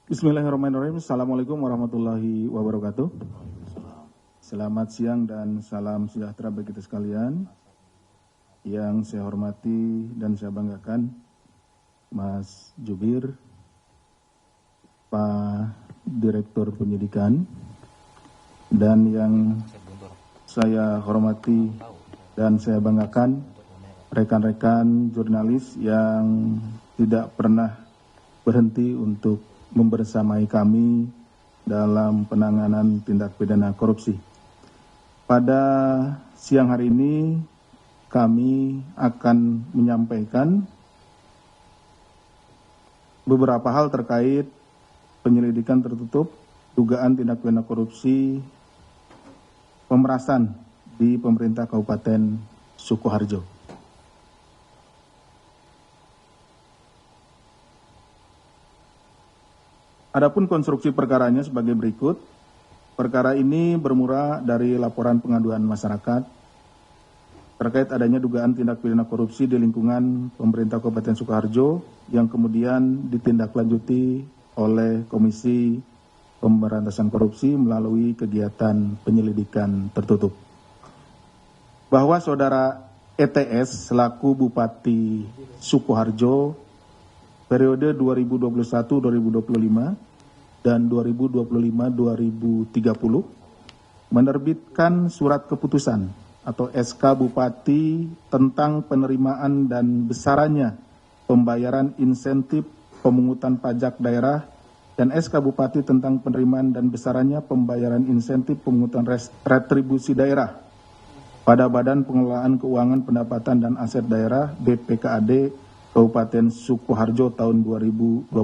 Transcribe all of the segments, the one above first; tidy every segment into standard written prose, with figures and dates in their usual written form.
Bismillahirrahmanirrahim. Assalamualaikum warahmatullahi wabarakatuh. Selamat siang dan salam sejahtera bagi kita sekalian. Yang saya hormati dan saya banggakan Mas Jubir, Pak Direktur Penyidikan, dan yang saya hormati dan saya banggakan rekan-rekan jurnalis yang tidak pernah berhenti untuk membersamai kami dalam penanganan tindak pidana korupsi. Pada siang hari ini kami akan menyampaikan beberapa hal terkait penyelidikan tertutup dugaan tindak pidana korupsi pemerasan di pemerintah Kabupaten Sukoharjo. Adapun konstruksi perkaranya sebagai berikut. Perkara ini bermula dari laporan pengaduan masyarakat terkait adanya dugaan tindak pidana korupsi di lingkungan pemerintah Kabupaten Sukoharjo yang kemudian ditindaklanjuti oleh Komisi Pemberantasan Korupsi melalui kegiatan penyelidikan tertutup. Bahwa saudara ETS selaku Bupati Sukoharjo periode 2021-2025 dan 2025-2030 menerbitkan surat keputusan atau SK Bupati tentang penerimaan dan besarannya pembayaran insentif pemungutan pajak daerah dan SK Bupati tentang penerimaan dan besarannya pembayaran insentif pemungutan retribusi daerah pada Badan Pengelolaan Keuangan Pendapatan dan Aset Daerah BPKAD Kabupaten Sukoharjo tahun 2026.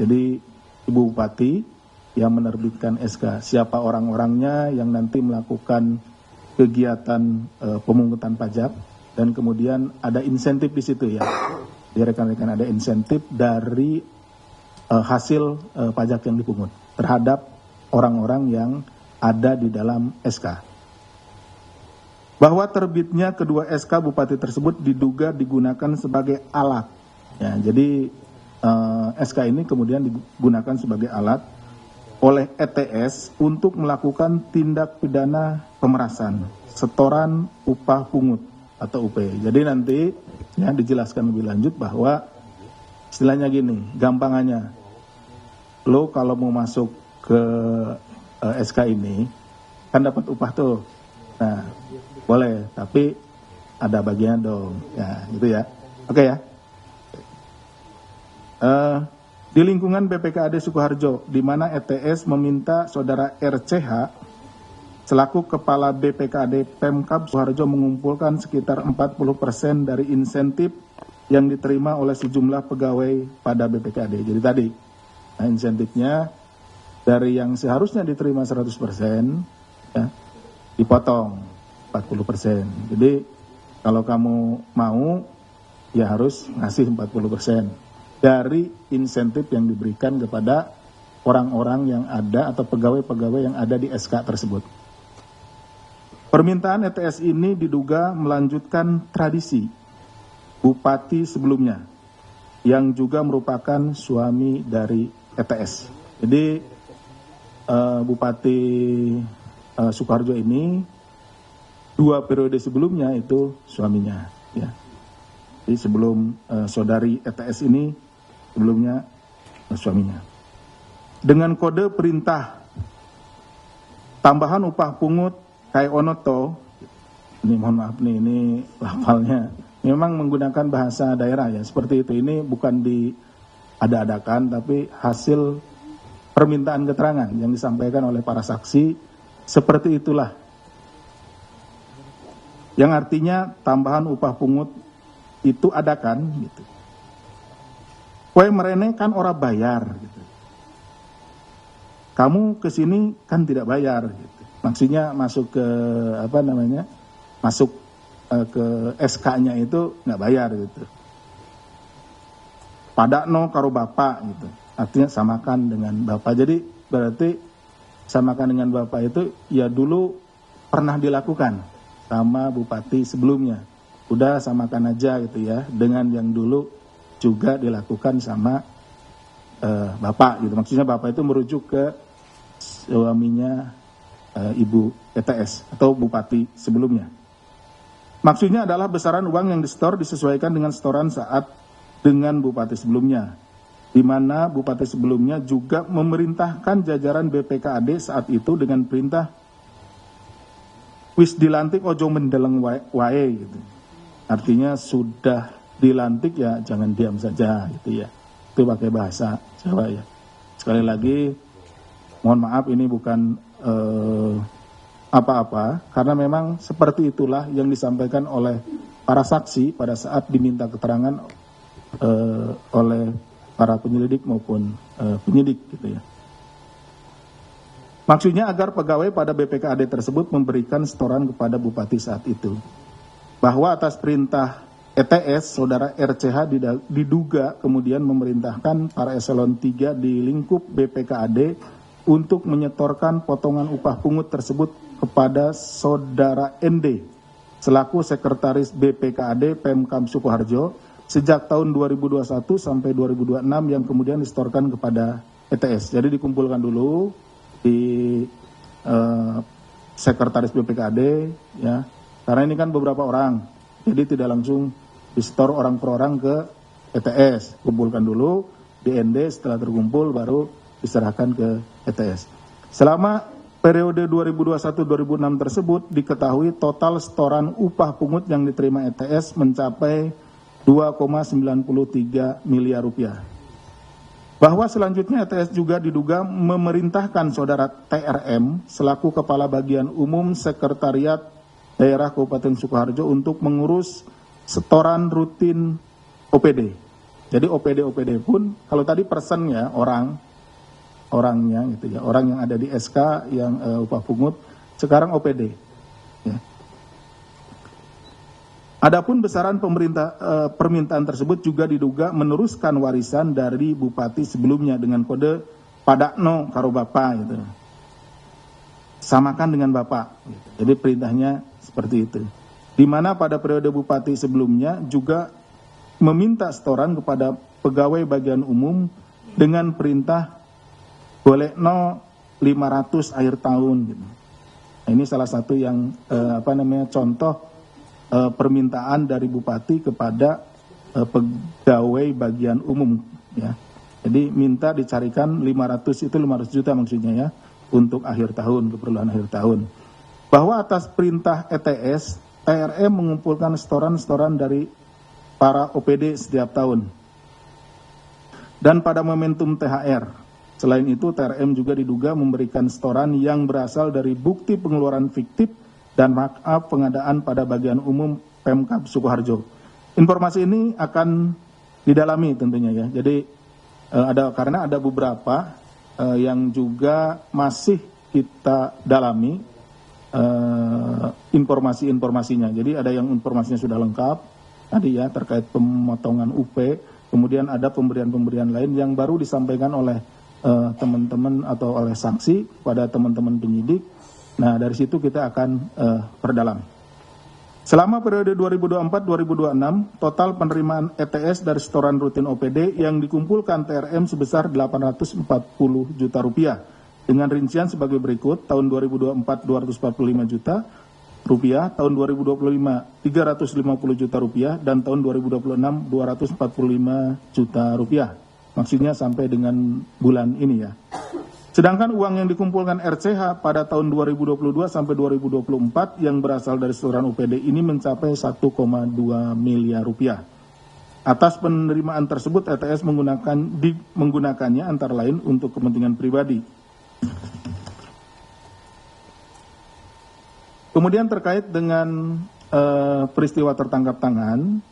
Jadi Ibu Bupati yang menerbitkan SK, siapa orang-orangnya yang nanti melakukan kegiatan pemungutan pajak, dan kemudian ada insentif di situ ya. Di rekan-rekan ada insentif dari hasil pajak yang dipungut terhadap orang-orang yang ada di dalam SK. Bahwa terbitnya kedua SK Bupati tersebut diduga digunakan sebagai alat. Ya, jadi SK ini kemudian digunakan sebagai alat oleh ETS untuk melakukan tindak pidana pemerasan, setoran upah pungut atau UP. Jadi nanti ya dijelaskan lebih lanjut bahwa istilahnya gini, gampangannya, lo kalau mau masuk ke SK ini kan dapat upah tuh. Nah, boleh, tapi ada bagian dong, ya gitu ya. Oke ya. Di lingkungan BPKAD Sukoharjo, di mana ETS meminta saudara RCH selaku Kepala BPKAD Pemkab Sukoharjo mengumpulkan sekitar 40% dari insentif yang diterima oleh sejumlah pegawai pada BPKAD. Jadi tadi, nah insentifnya dari yang seharusnya diterima 100%, ya, dipotong 40%. Jadi kalau kamu mau, ya harus ngasih 40% dari insentif yang diberikan kepada orang-orang yang ada atau pegawai-pegawai yang ada di SK tersebut. Permintaan ETS ini diduga melanjutkan tradisi Bupati sebelumnya yang juga merupakan suami dari ETS. Jadi Bupati Sukoharjo ini 2 periode sebelumnya itu suaminya, ya. Jadi sebelum saudari ETS ini sebelumnya suaminya. Dengan kode perintah tambahan upah pungut kayak onoto, ini mohon maaf nih, ini lafalnya memang menggunakan bahasa daerah ya, seperti itu. Ini bukan diada-adakan, tapi hasil permintaan keterangan yang disampaikan oleh para saksi, seperti itulah. Yang artinya tambahan upah pungut itu ada kan gitu. Kue merene kan ora bayar gitu. Kamu kesini kan tidak bayar gitu. Maksudnya masuk ke masuk ke SK-nya itu nggak bayar gitu. Padakno karo bapak gitu. Artinya samakan dengan bapak. Jadi berarti samakan dengan bapak itu ya dulu pernah dilakukan sama bupati sebelumnya. Udah samakan aja gitu ya dengan yang dulu juga dilakukan sama Bapak gitu. Maksudnya Bapak itu merujuk ke suaminya Ibu ETS atau Bupati sebelumnya. Maksudnya adalah besaran uang yang disetor disesuaikan dengan setoran saat dengan Bupati sebelumnya, di mana Bupati sebelumnya juga memerintahkan jajaran BPKAD saat itu dengan perintah wis dilantik ojo mendeleng wae gitu. Artinya sudah dilantik ya jangan diam saja gitu ya. Itu pakai bahasa Jawa ya. Sekali lagi mohon maaf ini bukan apa-apa, karena memang seperti itulah yang disampaikan oleh para saksi pada saat diminta keterangan oleh para penyelidik maupun penyidik gitu ya. Maksudnya agar pegawai pada BPKAD tersebut memberikan setoran kepada Bupati saat itu. Bahwa atas perintah ETS, saudara RCH diduga kemudian memerintahkan para eselon 3 di lingkup BPKAD untuk menyetorkan potongan upah pungut tersebut kepada saudara ND selaku sekretaris BPKAD Pemkab Sukoharjo sejak tahun 2021 sampai 2026 yang kemudian disetorkan kepada ETS. Jadi dikumpulkan dulu di sekretaris BPKAD ya. Karena ini kan beberapa orang. Jadi tidak langsung disetor orang per orang ke ETS. Kumpulkan dulu di ND, setelah terkumpul baru diserahkan ke ETS. Selama periode 2021-2006 tersebut diketahui total setoran upah pungut yang diterima ETS mencapai 2,93 miliar rupiah. Bahwa selanjutnya ETS juga diduga memerintahkan saudara TRM selaku Kepala Bagian Umum Sekretariat Daerah Kabupaten Sukoharjo untuk mengurus setoran rutin OPD. Jadi OPD pun kalau tadi persennya orangnya gitu ya, orang yang ada di SK yang upah pungut, sekarang OPD. Ya. Adapun besaran permintaan tersebut juga diduga meneruskan warisan dari Bupati sebelumnya dengan kode padakno karo Bapak gitu. Samakan dengan Bapak. Gitu. Jadi perintahnya seperti itu. Di mana pada periode Bupati sebelumnya juga meminta setoran kepada pegawai bagian umum dengan perintah bolehno 500 akhir tahun gitu. Nah, ini salah satu yang contoh permintaan dari Bupati kepada pegawai bagian umum ya. Jadi minta dicarikan 500 itu 500 juta maksudnya ya untuk akhir tahun, keperluan akhir tahun. Bahwa atas perintah ETS, TRM mengumpulkan setoran dari para OPD setiap tahun. Dan pada momentum THR, selain itu, TRM juga diduga memberikan setoran yang berasal dari bukti pengeluaran fiktif dan markup pengadaan pada bagian umum Pemkab Sukoharjo. Informasi ini akan didalami tentunya ya. Jadi karena ada beberapa yang juga masih kita dalami informasinya. Jadi ada yang informasinya sudah lengkap tadi ya terkait pemotongan UP, kemudian ada pemberian lain yang baru disampaikan oleh teman-teman atau oleh saksi pada teman-teman penyidik. Nah, dari situ kita akan perdalam. Selama periode 2024-2026, total penerimaan ETS dari setoran rutin OPD yang dikumpulkan TRM sebesar 840 juta rupiah. Dengan rincian sebagai berikut, tahun 2024 245 juta rupiah, tahun 2025 350 juta rupiah, dan tahun 2026 245 juta rupiah. Maksudnya sampai dengan bulan ini ya. Sedangkan uang yang dikumpulkan RCH pada tahun 2022 sampai 2024 yang berasal dari setoran UPD ini mencapai 1,2 miliar rupiah. Atas penerimaan tersebut ETS menggunakannya antara lain untuk kepentingan pribadi. Kemudian terkait dengan peristiwa tertangkap tangan.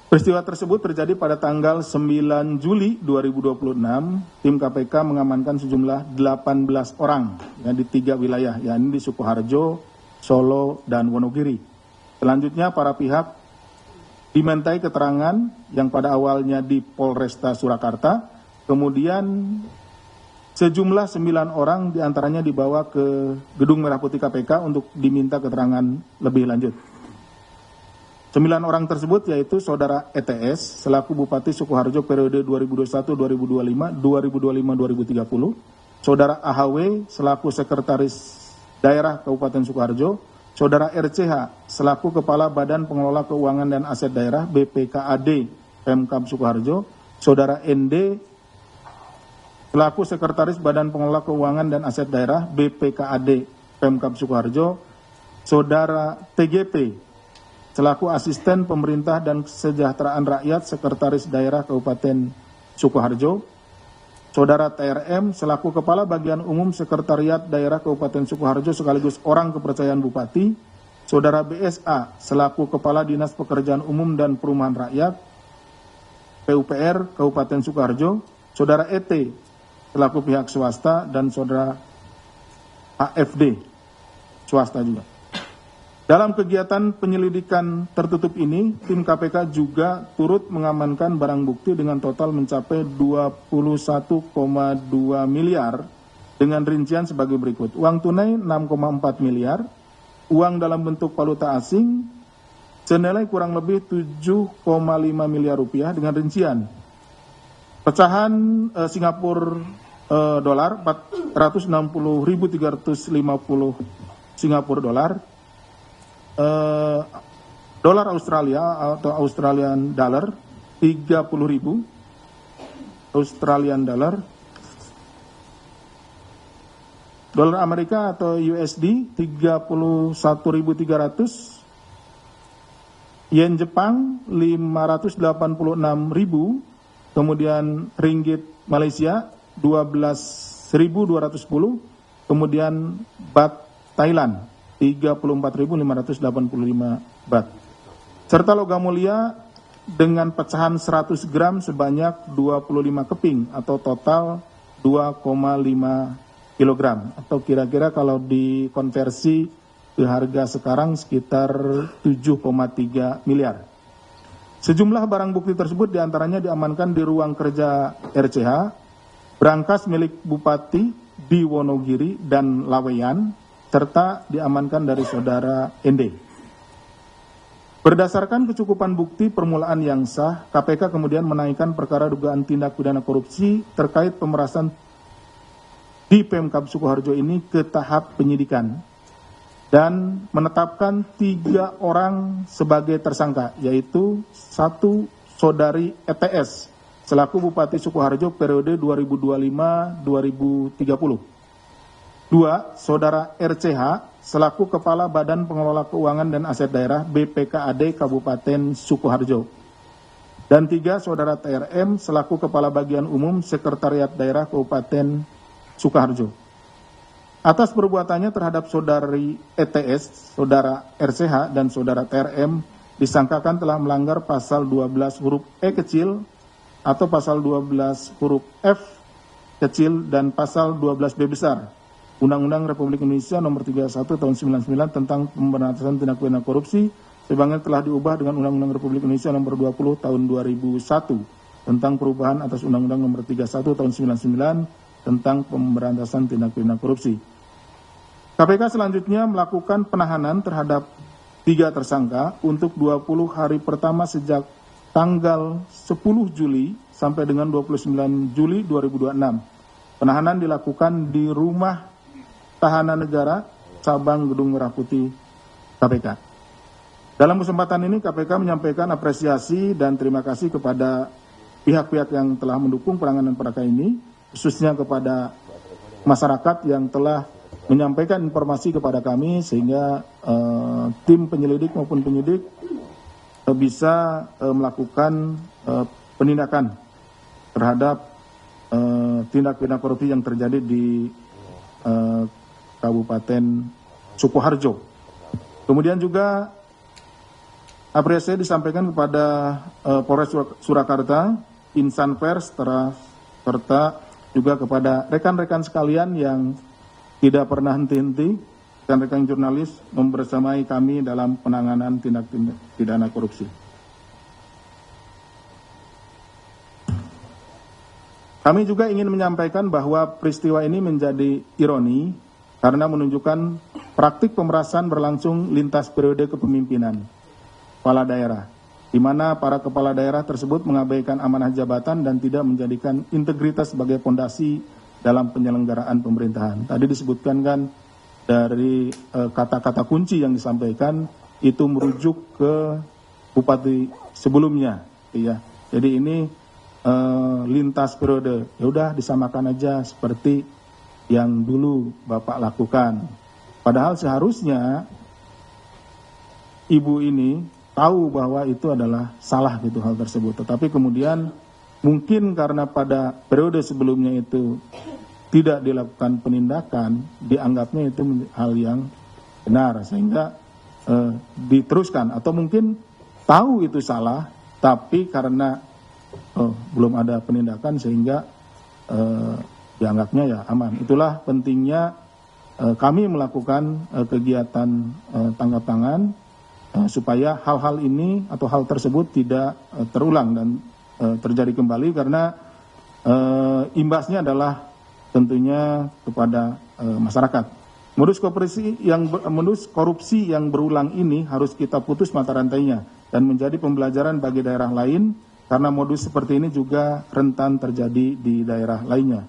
Peristiwa tersebut terjadi pada tanggal 9 Juli 2026. Tim KPK mengamankan sejumlah 18 orang ya, di 3 wilayah, yakni di Sukoharjo, Solo, dan Wonogiri. Selanjutnya para pihak dimintai keterangan yang pada awalnya di Polresta Surakarta, kemudian sejumlah 9 orang diantaranya dibawa ke Gedung Merah Putih KPK untuk diminta keterangan lebih lanjut. 9 orang tersebut yaitu Saudara ETS selaku Bupati Sukoharjo periode 2021-2025, 2025-2030, Saudara AHW selaku Sekretaris Daerah Kabupaten Sukoharjo, Saudara RCH selaku Kepala Badan Pengelola Keuangan dan Aset Daerah BPKAD Pemkab Sukoharjo, Saudara ND selaku Sekretaris Badan Pengelola Keuangan dan Aset Daerah BPKAD Pemkab Sukoharjo, Saudara TGP selaku Asisten Pemerintah dan Kesejahteraan Rakyat Sekretaris Daerah Kabupaten Sukoharjo, Saudara TRM selaku Kepala Bagian Umum Sekretariat Daerah Kabupaten Sukoharjo sekaligus orang kepercayaan Bupati, Saudara BSA selaku Kepala Dinas Pekerjaan Umum dan Perumahan Rakyat PUPR Kabupaten Sukoharjo, Saudara ET selaku pihak swasta, dan Saudara AFD swasta juga. Dalam kegiatan penyelidikan tertutup ini, tim KPK juga turut mengamankan barang bukti dengan total mencapai 21,2 miliar dengan rincian sebagai berikut. Uang tunai 6,4 miliar, uang dalam bentuk valuta asing senilai kurang lebih 7,5 miliar rupiah dengan rincian pecahan Singapura dolar 460.350 Singapura dolar, dolar Australia atau Australian dollar 30.000 Australian dollar, dolar Amerika atau USD 31.300, yen Jepang 586.000, kemudian ringgit Malaysia 12.210, kemudian baht Thailand 34.585 baht, serta logam mulia dengan pecahan 100 gram sebanyak 25 keping atau total 2,5 kilogram, atau kira-kira kalau dikonversi ke harga sekarang sekitar 7,3 miliar. Sejumlah barang bukti tersebut diantaranya diamankan di ruang kerja RCH, berangkas milik Bupati di Wonogiri dan Laweyan, serta diamankan dari Saudara ND. Berdasarkan kecukupan bukti permulaan yang sah, KPK kemudian menaikkan perkara dugaan tindak pidana korupsi terkait pemerasan di Pemkab Sukoharjo ini ke tahap penyidikan dan menetapkan 3 orang sebagai tersangka, yaitu 1 Saudari ETS selaku Bupati Sukoharjo periode 2025-2030. 2. Saudara RCH selaku Kepala Badan Pengelola Keuangan dan Aset Daerah BPKAD Kabupaten Sukoharjo. Dan 3. Saudara TRM selaku Kepala Bagian Umum Sekretariat Daerah Kabupaten Sukoharjo. Atas perbuatannya terhadap Saudari ETS, Saudara RCH, dan Saudara TRM disangkakan telah melanggar pasal 12 huruf E kecil atau pasal 12 huruf F kecil dan pasal 12B besar Undang-Undang Republik Indonesia Nomor 31 Tahun 99 tentang Pemberantasan Tindak Pidana Korupsi, sebagaimana telah diubah dengan Undang-Undang Republik Indonesia Nomor 20 Tahun 2001 tentang perubahan atas Undang-Undang Nomor 31 Tahun 99 tentang Pemberantasan Tindak Pidana Korupsi. KPK selanjutnya melakukan penahanan terhadap 3 tersangka untuk 20 hari pertama sejak tanggal 10 Juli sampai dengan 29 Juli 2026. Penahanan dilakukan di Rumah Tahanan Negara Cabang Gedung Merah Putih KPK. Dalam kesempatan ini KPK menyampaikan apresiasi dan terima kasih kepada pihak-pihak yang telah mendukung penanganan perkara ini, khususnya kepada masyarakat yang telah menyampaikan informasi kepada kami sehingga tim penyelidik maupun penyidik bisa melakukan penindakan terhadap tindak pidana korupsi yang terjadi di Kabupaten Sukoharjo. Kemudian juga apresiasi disampaikan kepada Polres Surakarta, insan pers, serta juga kepada rekan-rekan sekalian yang tidak pernah henti-henti, rekan-rekan jurnalis membersamai kami dalam penanganan tindak pidana korupsi. Kami juga ingin menyampaikan bahwa peristiwa ini menjadi ironi karena menunjukkan praktik pemerasan berlangsung lintas periode kepemimpinan. kepala daerah, di mana para kepala daerah tersebut mengabaikan amanah jabatan dan tidak menjadikan integritas sebagai fondasi dalam penyelenggaraan pemerintahan. Tadi disebutkan kan dari kata-kata kunci yang disampaikan itu merujuk ke bupati sebelumnya, ya. Jadi ini lintas periode, ya udah disamakan aja seperti yang dulu Bapak lakukan. Padahal seharusnya ibu ini tahu bahwa itu adalah salah gitu hal tersebut. Tetapi kemudian mungkin karena pada periode sebelumnya itu tidak dilakukan penindakan, dianggapnya itu hal yang benar sehingga diteruskan. Atau mungkin tahu itu salah, tapi karena belum ada penindakan sehingga dianggapnya ya aman. Itulah pentingnya kami melakukan kegiatan tangkap tangan supaya hal-hal ini atau hal tersebut tidak terulang dan terjadi kembali, karena imbasnya adalah tentunya kepada masyarakat. Modus korupsi yang berulang ini harus kita putus mata rantainya dan menjadi pembelajaran bagi daerah lain, karena modus seperti ini juga rentan terjadi di daerah lainnya.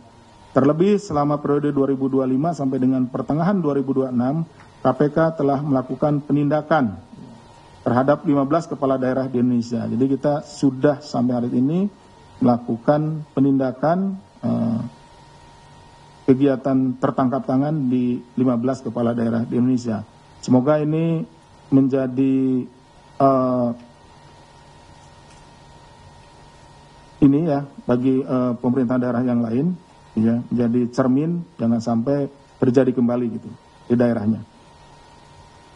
Terlebih selama periode 2025 sampai dengan pertengahan 2026, KPK telah melakukan penindakan terhadap 15 kepala daerah di Indonesia. Jadi kita sudah sampai hari ini melakukan penindakan kegiatan tertangkap tangan di 15 kepala daerah di Indonesia. Semoga ini menjadi ini ya bagi pemerintah daerah yang lain, ya, menjadi cermin jangan sampai terjadi kembali gitu di daerahnya.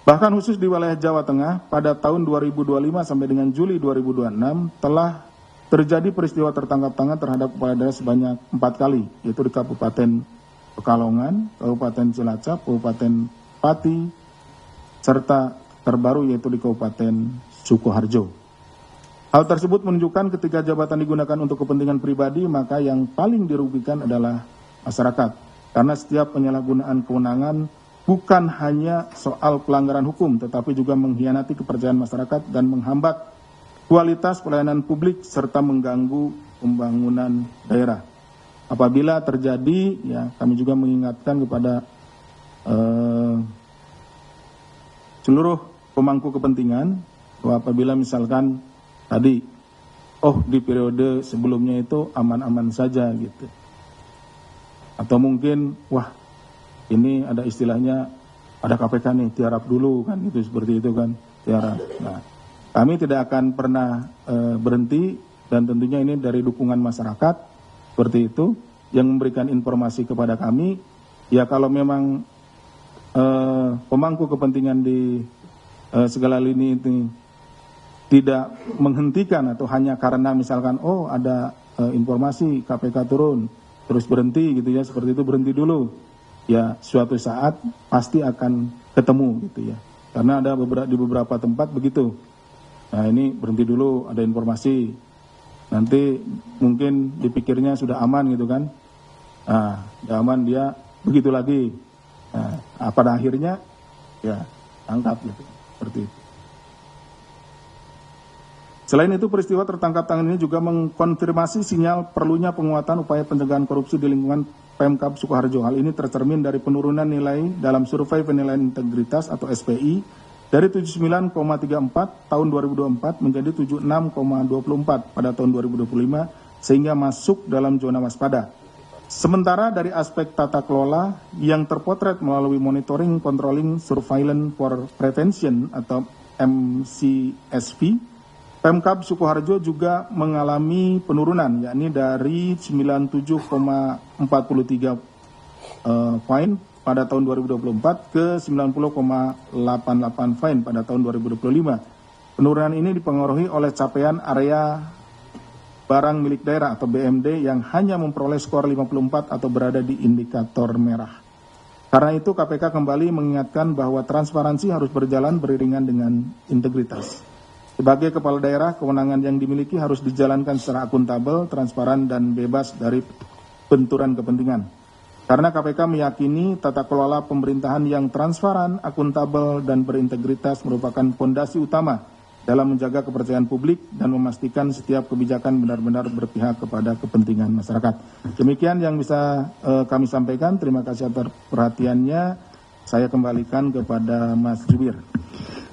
Bahkan khusus di wilayah Jawa Tengah pada tahun 2025 sampai dengan Juli 2026 telah terjadi peristiwa tertangkap tangan terhadap kepala daerah sebanyak 4 kali, yaitu di Kabupaten Pekalongan, Kabupaten Cilacap, Kabupaten Pati, serta terbaru yaitu di Kabupaten Sukoharjo. Hal tersebut menunjukkan ketika jabatan digunakan untuk kepentingan pribadi, maka yang paling dirugikan adalah masyarakat. Karena setiap penyalahgunaan kewenangan bukan hanya soal pelanggaran hukum, tetapi juga mengkhianati kepercayaan masyarakat dan menghambat kualitas pelayanan publik serta mengganggu pembangunan daerah. Apabila terjadi, ya kami juga mengingatkan kepada seluruh pemangku kepentingan bahwa apabila misalkan tadi, di periode sebelumnya itu aman-aman saja gitu. Atau mungkin, ini ada istilahnya, ada KPK nih, tiarap dulu kan, itu seperti itu kan, tiarap. Nah, kami tidak akan pernah berhenti dan tentunya ini dari dukungan masyarakat, seperti itu, yang memberikan informasi kepada kami. Ya kalau memang pemangku kepentingan di segala lini itu tidak menghentikan atau hanya karena misalkan ada informasi KPK turun terus berhenti gitu ya, seperti itu berhenti dulu, ya suatu saat pasti akan ketemu gitu ya, karena ada di beberapa tempat begitu. Nah ini berhenti dulu, ada informasi, nanti mungkin dipikirnya sudah aman gitu kan, sudah aman, dia begitu lagi, pada akhirnya ya tangkap gitu, seperti itu. Selain itu, peristiwa tertangkap tangan ini juga mengkonfirmasi sinyal perlunya penguatan upaya pencegahan korupsi di lingkungan Pemkab Sukoharjo. Hal ini tercermin dari penurunan nilai dalam survei penilaian integritas atau SPI dari 79,34 tahun 2024 menjadi 76,24 pada tahun 2025, sehingga masuk dalam zona waspada. Sementara dari aspek tata kelola yang terpotret melalui monitoring, controlling, surveillance for prevention atau MCSV, Pemkab Sukoharjo juga mengalami penurunan, yakni dari 97,43 poin pada tahun 2024 ke 90,88 poin pada tahun 2025. Penurunan ini dipengaruhi oleh capaian area barang milik daerah atau BMD yang hanya memperoleh skor 54 atau berada di indikator merah. Karena itu KPK kembali mengingatkan bahwa transparansi harus berjalan beriringan dengan integritas. Sebagai kepala daerah, kewenangan yang dimiliki harus dijalankan secara akuntabel, transparan, dan bebas dari benturan kepentingan. Karena KPK meyakini tata kelola pemerintahan yang transparan, akuntabel, dan berintegritas merupakan fondasi utama dalam menjaga kepercayaan publik dan memastikan setiap kebijakan benar-benar berpihak kepada kepentingan masyarakat. Demikian yang bisa kami sampaikan. Terima kasih atas perhatiannya. Saya kembalikan kepada Mas Jubir.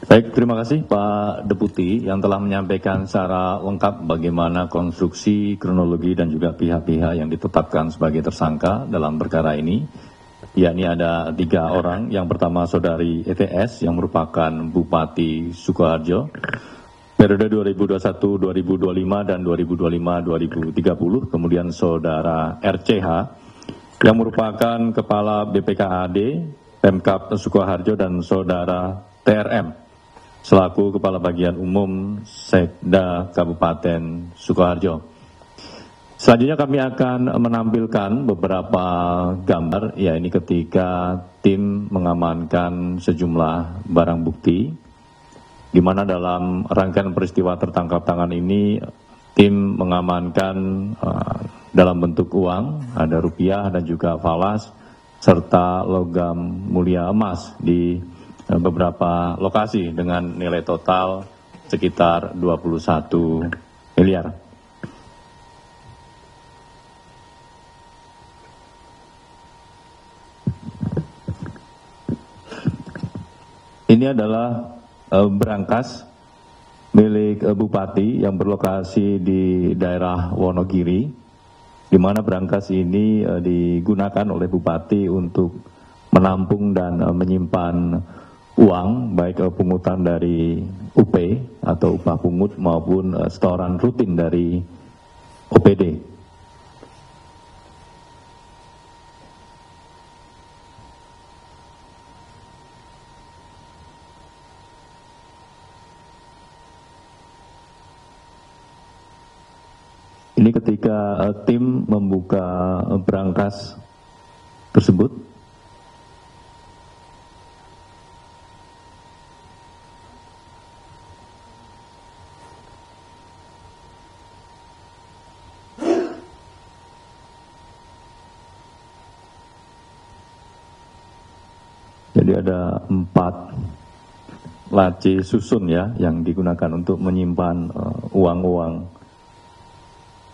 Baik, terima kasih Pak Deputi yang telah menyampaikan secara lengkap bagaimana konstruksi, kronologi, dan juga pihak-pihak yang ditetapkan sebagai tersangka dalam perkara ini. Yakni ada 3 orang. Yang pertama Saudari ETS yang merupakan Bupati Sukoharjo periode 2021-2025 dan 2025-2030. Kemudian Saudara RCH yang merupakan Kepala BPKAD Pemkab Sukoharjo dan Saudara TRM selaku Kepala Bagian Umum Sekda Kabupaten Sukoharjo. Selanjutnya kami akan menampilkan beberapa gambar, ya ini ketika tim mengamankan sejumlah barang bukti, di mana dalam rangkaian peristiwa tertangkap tangan ini tim mengamankan dalam bentuk uang, ada rupiah dan juga falas, serta logam mulia emas di beberapa lokasi dengan nilai total sekitar 21 miliar. Ini adalah berangkas milik Bupati yang berlokasi di daerah Wonogiri, di mana berangkas ini digunakan oleh Bupati untuk menampung dan menyimpan uang, baik pungutan dari UP atau upah pungut maupun setoran rutin dari OPD. Ini ketika tim membuka berangkas tersebut. Jadi ada 4 laci susun ya yang digunakan untuk menyimpan uang-uang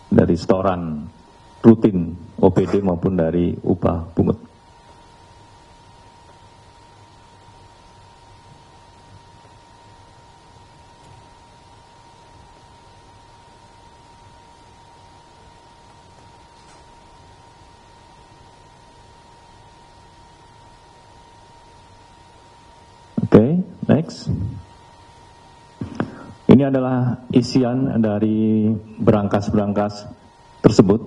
dari setoran rutin OPD maupun dari upah pungut. Oke, next. Ini adalah isian dari berangkas-berangkas tersebut.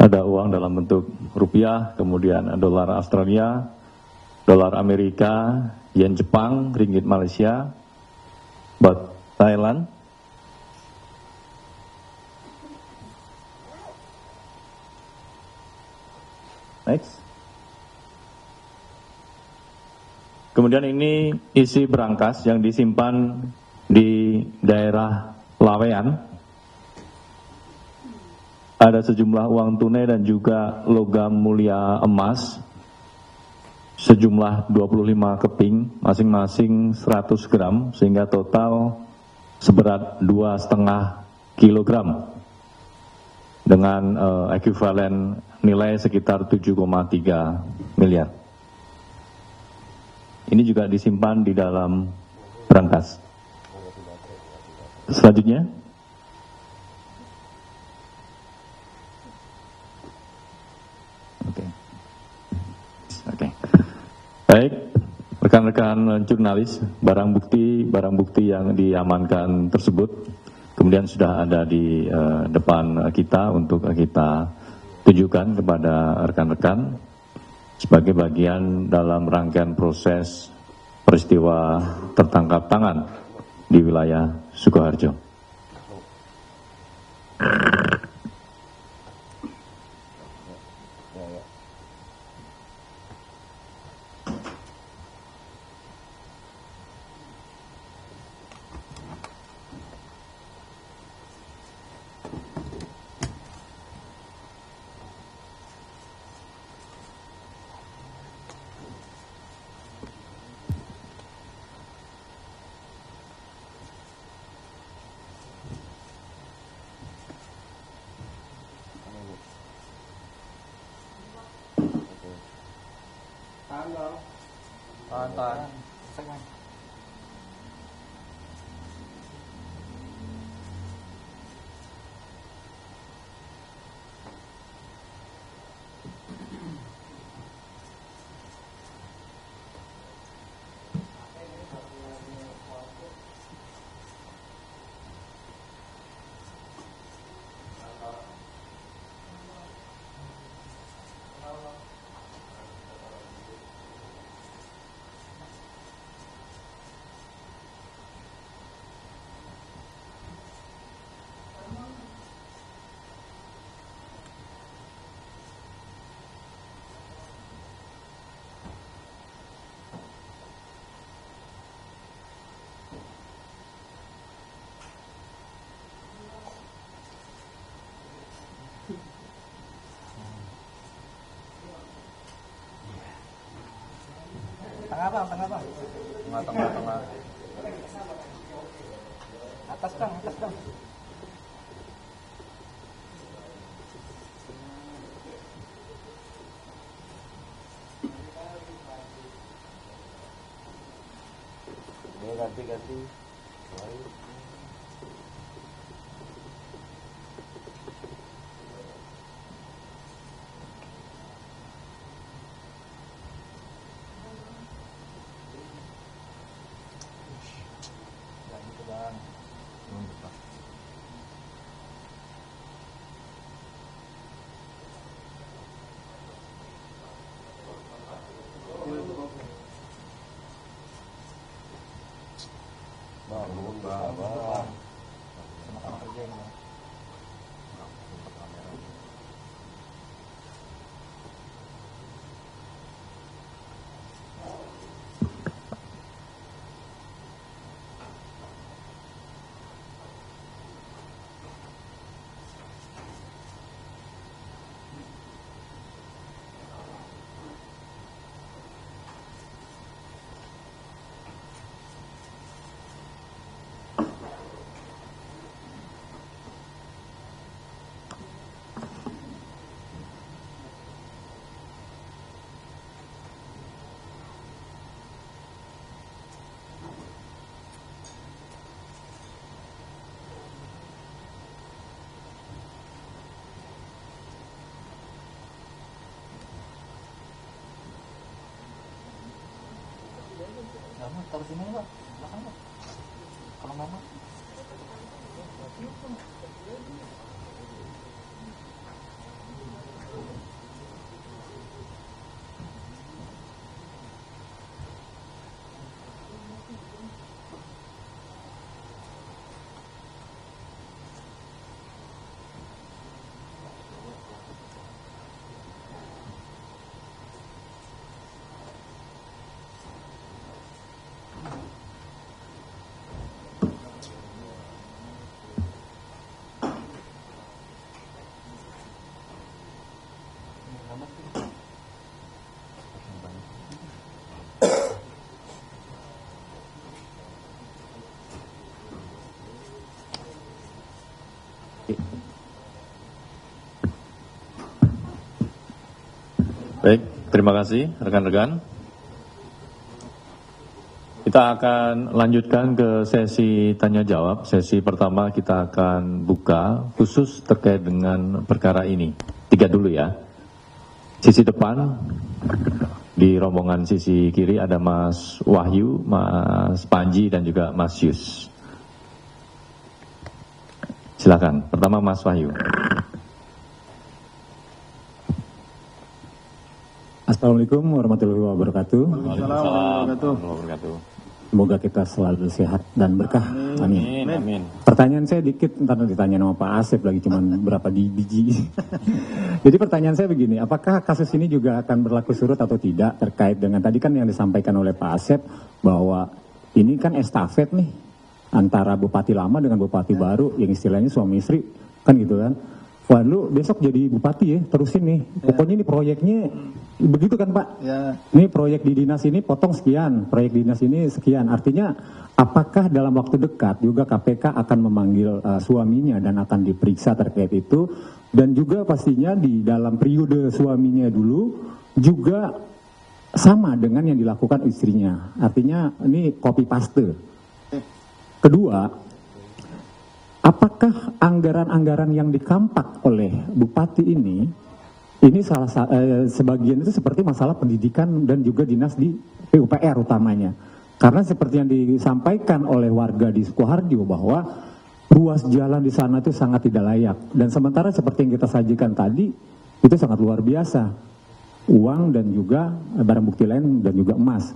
Ada uang dalam bentuk rupiah, kemudian dolar Australia, dolar Amerika, yen Jepang, ringgit Malaysia, baht Thailand, next. Kemudian ini isi berangkas yang disimpan di daerah Lawean. Ada sejumlah uang tunai dan juga logam mulia emas sejumlah 25 keping, masing-masing 100 gram, sehingga total seberat 2,5 kilogram dengan ekuivalen nilai sekitar 7,3 miliar. Ini juga disimpan di dalam berangkas. Selanjutnya, oke. Baik, rekan-rekan jurnalis, barang bukti yang diamankan tersebut kemudian sudah ada di depan kita untuk kita tunjukkan kepada rekan-rekan sebagai bagian dalam rangkaian proses peristiwa tertangkap tangan di wilayah Sukoharjo. Tahan. Tengah bang. Tengah. Atas bang. Ini ganti. Bang. Sama-sama kerja ini. Mama taruh sini Pak, belakang Pak. Kalau Mama. Baik, terima kasih rekan-rekan. Kita akan lanjutkan ke sesi tanya jawab. Sesi pertama kita akan buka khusus terkait dengan perkara ini. 3 dulu ya. Sisi depan, di rombongan sisi kiri ada Mas Wahyu, Mas Panji, dan juga Mas Yus. Silakan. Pertama Mas Wahyu. Assalamualaikum warahmatullahi wabarakatuh. Waalaikumsalam warahmatullahi wabarakatuh. Semoga kita selalu sehat dan berkah. Amin. Amin. Pertanyaan saya dikit, ntar ditanya sama Pak Asep lagi cuman berapa biji. Jadi pertanyaan saya begini, apakah kasus ini juga akan berlaku surut atau tidak terkait dengan tadi kan yang disampaikan oleh Pak Asep bahwa ini kan estafet nih antara bupati lama dengan bupati baru yang istilahnya suami istri kan gitu kan. Wah lu besok jadi bupati ya, terusin nih. Pokoknya ini proyeknya begitu kan Pak? Ya. Ini proyek di dinas ini potong sekian, proyek di dinas ini sekian. Artinya apakah dalam waktu dekat juga KPK akan memanggil suaminya dan akan diperiksa terkait itu? Dan juga pastinya di dalam periode suaminya dulu juga sama dengan yang dilakukan istrinya. Artinya ini copy paste. Kedua, apakah anggaran-anggaran yang dikampak oleh bupati ini sebagian itu seperti masalah pendidikan dan juga dinas di PUPR utamanya. Karena seperti yang disampaikan oleh warga di Sukoharjo bahwa ruas jalan di sana itu sangat tidak layak. Dan sementara seperti yang kita sajikan tadi, itu sangat luar biasa. Uang dan juga barang bukti lain dan juga emas.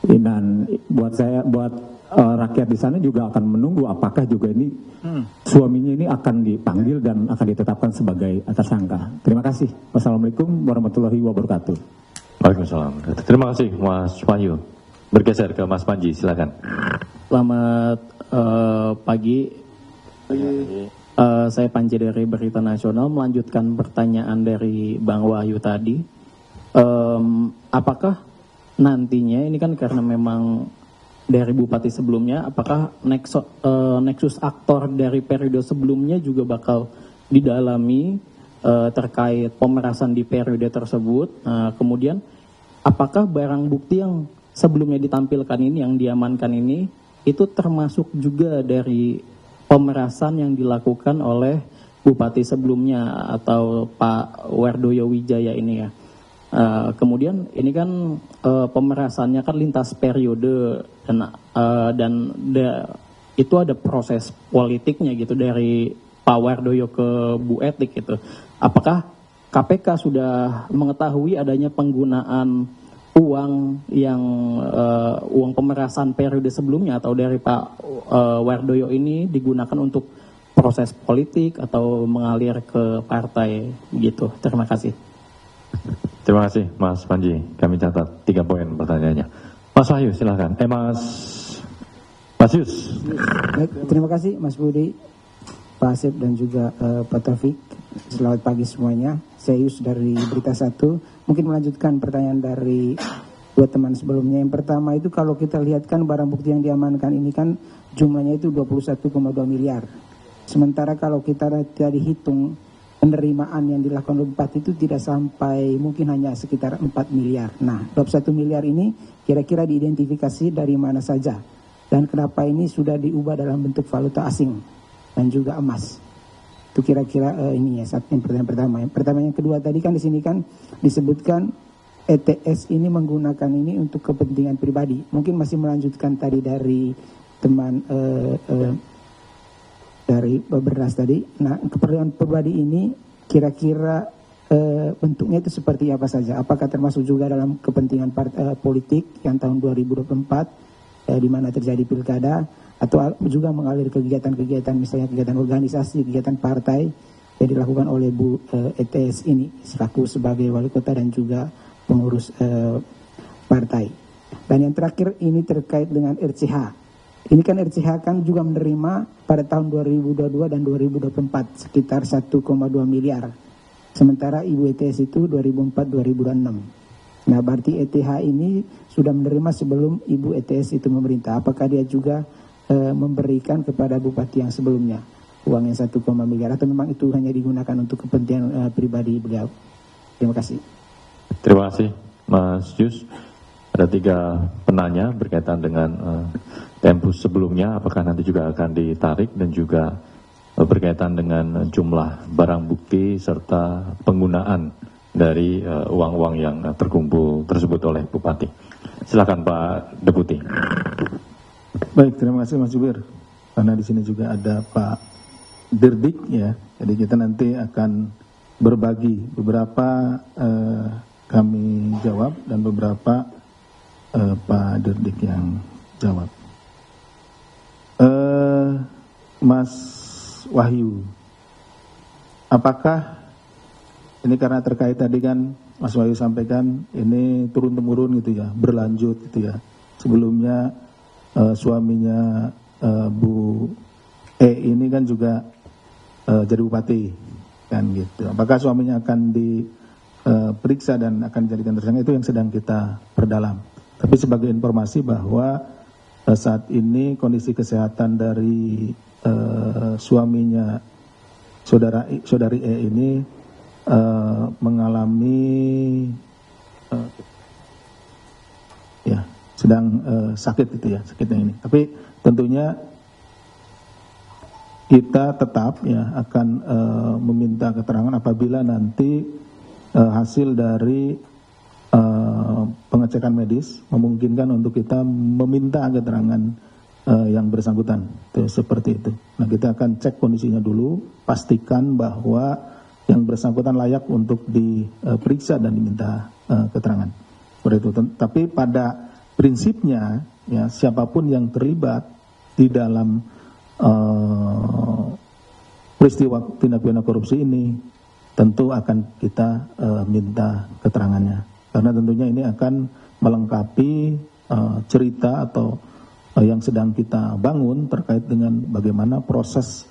Dan buat rakyat di sana juga akan menunggu apakah juga ini suaminya ini akan dipanggil dan akan ditetapkan sebagai tersangka. Terima kasih. Wassalamualaikum warahmatullahi wabarakatuh. Waalaikumsalam. Terima kasih Mas Wahyu. Bergeser ke Mas Panji, silakan. Selamat pagi. Saya Panji dari Berita Nasional, melanjutkan pertanyaan dari Bang Wahyu tadi. Apakah nantinya ini kan karena memang dari bupati sebelumnya, apakah nexus aktor dari periode sebelumnya juga bakal didalami terkait pemerasan di periode tersebut? Kemudian apakah barang bukti yang sebelumnya ditampilkan ini, yang diamankan ini, itu termasuk juga dari pemerasan yang dilakukan oleh bupati sebelumnya atau Pak Werdoyo Wijaya ini ya? Kemudian ini kan pemerasannya kan lintas periode dan itu ada proses politiknya gitu dari Pak Werdoyo ke Bu Etik gitu. Apakah KPK sudah mengetahui adanya penggunaan uang yang uang pemerasan periode sebelumnya atau dari Pak Werdoyo ini digunakan untuk proses politik atau mengalir ke partai gitu? Terima kasih. Terima kasih Mas Panji. Kami catat 3 poin pertanyaannya. Mas Wahyu silakan. Mas Yus. Terima kasih Mas Budi, Pak Asep dan juga Pak Taufik. Selamat pagi semuanya. Saya Yus dari Berita 1. Mungkin melanjutkan pertanyaan dari dua teman sebelumnya. Yang pertama itu kalau kita lihat kan barang bukti yang diamankan ini kan jumlahnya itu 21,2 miliar. Sementara kalau kita tadi hitung penerimaan yang dilakukan oleh bupati itu tidak sampai, mungkin hanya sekitar 4 miliar. Nah, 21 miliar ini kira-kira diidentifikasi dari mana saja. Dan kenapa ini sudah diubah dalam bentuk valuta asing dan juga emas. Itu kira-kira ini ya, yang pertanyaan pertama. Yang pertama, yang kedua tadi kan di sini kan disebutkan ETS ini menggunakan ini untuk kepentingan pribadi. Mungkin masih melanjutkan tadi dari teman dari beras tadi. Nah, keperluan pribadi ini kira-kira bentuknya itu seperti apa saja? Apakah termasuk juga dalam kepentingan politik yang tahun 2024 di mana terjadi pilkada, atau juga mengalir kegiatan-kegiatan misalnya kegiatan organisasi, kegiatan partai yang dilakukan oleh Bu ETS ini selaku sebagai wali kota dan juga pengurus partai. Dan yang terakhir ini terkait dengan RCH. Ini kan RCH kan juga menerima pada tahun 2022 dan 2024 sekitar 1,2 miliar. Sementara Ibu ETS itu 2004-2006. Nah, berarti ETH ini sudah menerima sebelum Ibu ETS itu memerintah. Apakah dia juga memberikan kepada bupati yang sebelumnya uang yang 1, miliar atau memang itu hanya digunakan untuk kepentingan pribadi beliau? Terima kasih. Terima kasih Mas Yus. Ada 3 penanya berkaitan dengan tempus sebelumnya, apakah nanti juga akan ditarik, dan juga berkaitan dengan jumlah barang bukti serta penggunaan dari uang-uang yang terkumpul tersebut oleh Bupati. Silakan Pak Deputi. Baik, terima kasih Mas Jubir. Karena di sini juga ada Pak Dirdik ya. Jadi kita nanti akan berbagi beberapa kami jawab dan beberapa Pak Dirdik yang jawab. Mas Wahyu, apakah ini karena terkait tadi kan Mas Wahyu sampaikan ini turun-temurun gitu ya, berlanjut gitu ya. Sebelumnya suaminya Bu E ini kan juga jadi bupati kan gitu. Apakah suaminya akan diperiksa dan akan dijadikan tersangka, itu yang sedang kita perdalam. Tapi sebagai informasi bahwa saat ini kondisi kesehatan dari suaminya saudari E ini mengalami sedang sakit itu ya, sakitnya ini. Tapi tentunya kita tetap ya akan meminta keterangan apabila nanti hasil dari pengecekan medis memungkinkan untuk kita meminta keterangan yang bersangkutan. Seperti itu. Nah, kita akan cek kondisinya dulu, pastikan bahwa yang bersangkutan layak untuk diperiksa dan diminta keterangan. Seperti itu. Tapi pada prinsipnya ya, siapapun yang terlibat di dalam peristiwa tindak pidana korupsi ini tentu akan kita minta keterangannya, karena tentunya ini akan melengkapi cerita atau yang sedang kita bangun terkait dengan bagaimana proses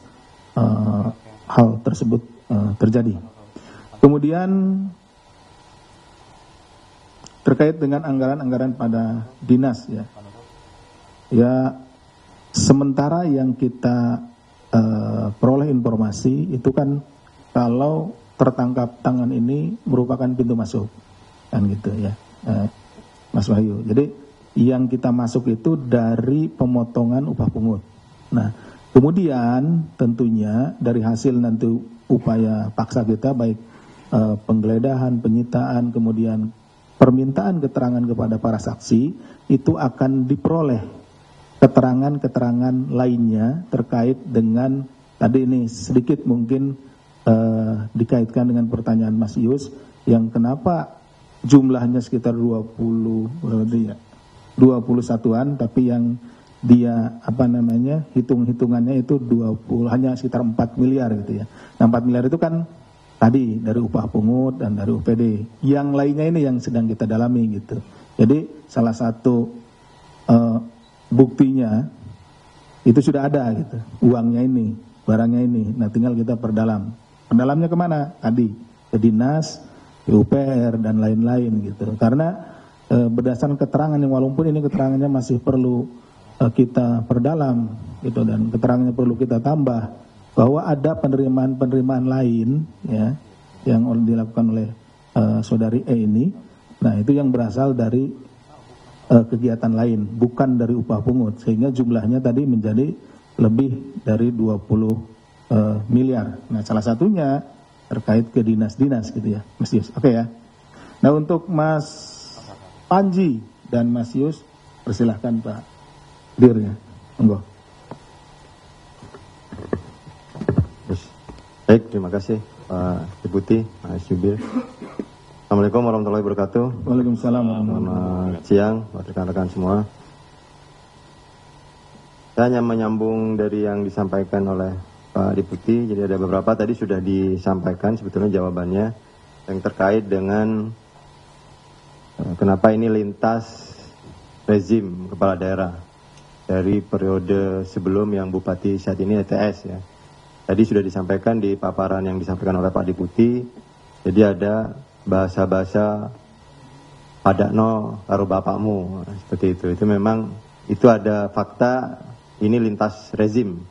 hal tersebut terjadi. Kemudian terkait dengan anggaran-anggaran pada dinas ya sementara yang kita peroleh informasi itu kan kalau tertangkap tangan ini merupakan pintu masuk kan gitu ya, Mas Wahyu. Jadi yang kita masuk itu dari pemotongan upah pungut. Nah, kemudian tentunya dari hasil nanti upaya paksa kita baik penggeledahan, penyitaan, kemudian permintaan keterangan kepada para saksi itu akan diperoleh keterangan-keterangan lainnya terkait dengan tadi ini sedikit mungkin dikaitkan dengan pertanyaan Mas Yus yang kenapa jumlahnya sekitar 21-an tapi yang dia hitung-hitungannya itu 20 hanya sekitar 4 miliar gitu ya. Nah, 4 miliar itu kan tadi dari upah pungut dan dari UPD. Yang lainnya ini yang sedang kita dalami gitu. Jadi salah satu buktinya itu sudah ada gitu, uangnya ini, barangnya ini. Nah, tinggal kita perdalam. Perdalamnya kemana? Tadi ke dinas, ke UPR dan lain-lain gitu. Karena berdasarkan keterangan yang walaupun ini keterangannya masih perlu kita perdalam gitu dan keterangannya perlu kita tambah bahwa ada penerimaan lain ya yang dilakukan oleh saudari E ini. Nah, itu yang berasal dari kegiatan lain, bukan dari upah pungut, sehingga jumlahnya tadi menjadi lebih dari 20 miliar. Nah, salah satunya terkait ke dinas-dinas gitu ya, Mas Yus. Oke ya. Nah, untuk Mas Panji dan Mas Yus, persilahkan Pak Dir ya. Monggo. Baik, terima kasih Pak Deputi, Mas Jubil. Assalamualaikum warahmatullahi wabarakatuh. Waalaikumsalam. Selamat siang, rekan-rekan semua. Saya hanya menyambung dari yang disampaikan oleh Pak Deputi. Jadi ada beberapa tadi sudah disampaikan sebetulnya jawabannya yang terkait dengan kenapa ini lintas rezim kepala daerah dari periode sebelum yang Bupati saat ini ETS ya. Tadi sudah disampaikan di paparan yang disampaikan oleh Pak Deputi. Jadi ada bahasa-bahasa padakno karo bapakmu seperti itu. Itu memang itu ada fakta ini lintas rezim.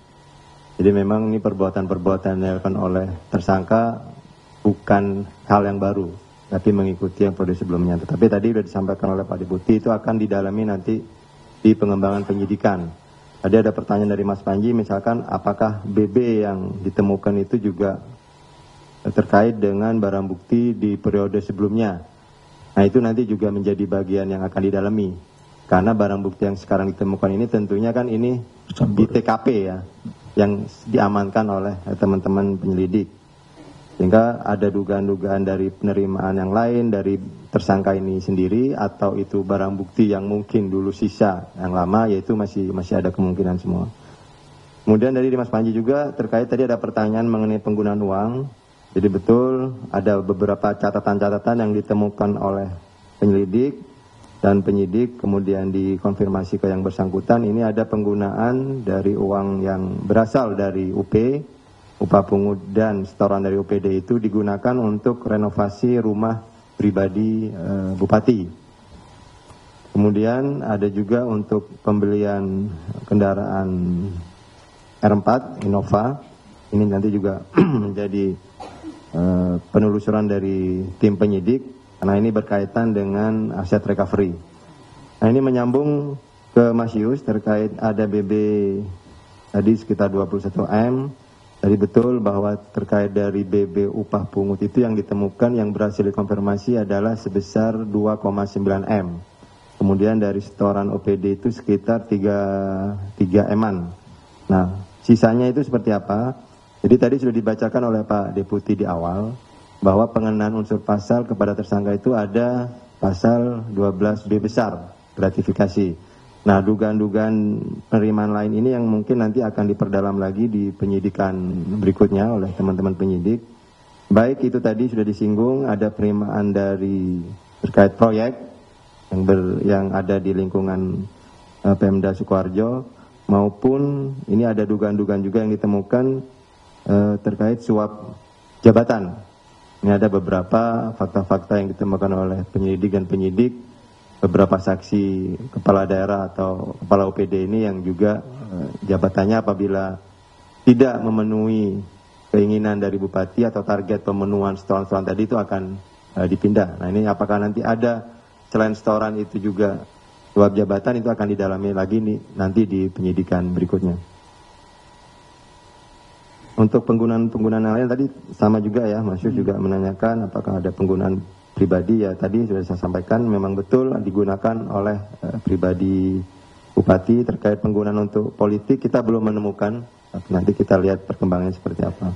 Jadi memang ini perbuatan-perbuatan yang dilakukan oleh tersangka bukan hal yang baru, tapi mengikuti yang periode sebelumnya. Tetapi tadi sudah disampaikan oleh Pak Deputi itu akan didalami nanti di pengembangan penyidikan. Tadi ada pertanyaan dari Mas Panji, misalkan apakah BB yang ditemukan itu juga terkait dengan barang bukti di periode sebelumnya. Nah, itu nanti juga menjadi bagian yang akan didalami. Karena barang bukti yang sekarang ditemukan ini tentunya kan ini di TKP ya, yang diamankan oleh teman-teman penyelidik. Sehingga ada dugaan-dugaan dari penerimaan yang lain dari tersangka ini sendiri, atau itu barang bukti yang mungkin dulu sisa yang lama, yaitu masih ada kemungkinan semua. Kemudian dari Mas Panji juga terkait tadi ada pertanyaan mengenai penggunaan uang. Jadi betul ada beberapa catatan-catatan yang ditemukan oleh penyelidik dan penyidik, kemudian dikonfirmasi ke yang bersangkutan. Ini ada penggunaan dari uang yang berasal dari UP, upah pungut dan setoran dari UPD itu digunakan untuk renovasi rumah pribadi Bupati. Kemudian ada juga untuk pembelian kendaraan R4 Innova. Ini nanti juga menjadi penelusuran dari tim penyidik karena ini berkaitan dengan aset recovery. Nah, ini menyambung ke Mas Yus terkait ada BB tadi sekitar 21M. Tadi betul bahwa terkait dari BB upah pungut itu yang ditemukan yang berhasil dikonfirmasi adalah sebesar 2,9M. Kemudian dari setoran OPD itu sekitar 3M-an. Nah, sisanya itu seperti apa? Jadi tadi sudah dibacakan oleh Pak Deputi di awal bahwa pengenaan unsur pasal kepada tersangka itu ada pasal 12B besar, gratifikasi. Nah, dugaan-dugaan penerimaan lain ini yang mungkin nanti akan diperdalam lagi di penyidikan berikutnya oleh teman-teman penyidik. Baik itu tadi sudah disinggung, ada penerimaan dari terkait proyek yang ada di lingkungan Pemda Sukoharjo, maupun ini ada dugaan-dugaan juga yang ditemukan terkait suap jabatan. Ini ada beberapa fakta-fakta yang ditemukan oleh penyidik dan penyidik, beberapa saksi kepala daerah atau kepala OPD ini yang juga jabatannya apabila tidak memenuhi keinginan dari bupati atau target pemenuhan setoran-setoran tadi itu akan dipindah. Nah, ini apakah nanti ada selain setoran itu juga suap jabatan, itu akan didalami lagi nanti di penyidikan berikutnya. Untuk penggunaan lain tadi sama juga ya, Mas Yus juga menanyakan apakah ada penggunaan pribadi. Ya tadi sudah saya sampaikan memang betul digunakan oleh pribadi bupati. Terkait penggunaan untuk politik kita belum menemukan, nanti kita lihat perkembangannya seperti apa.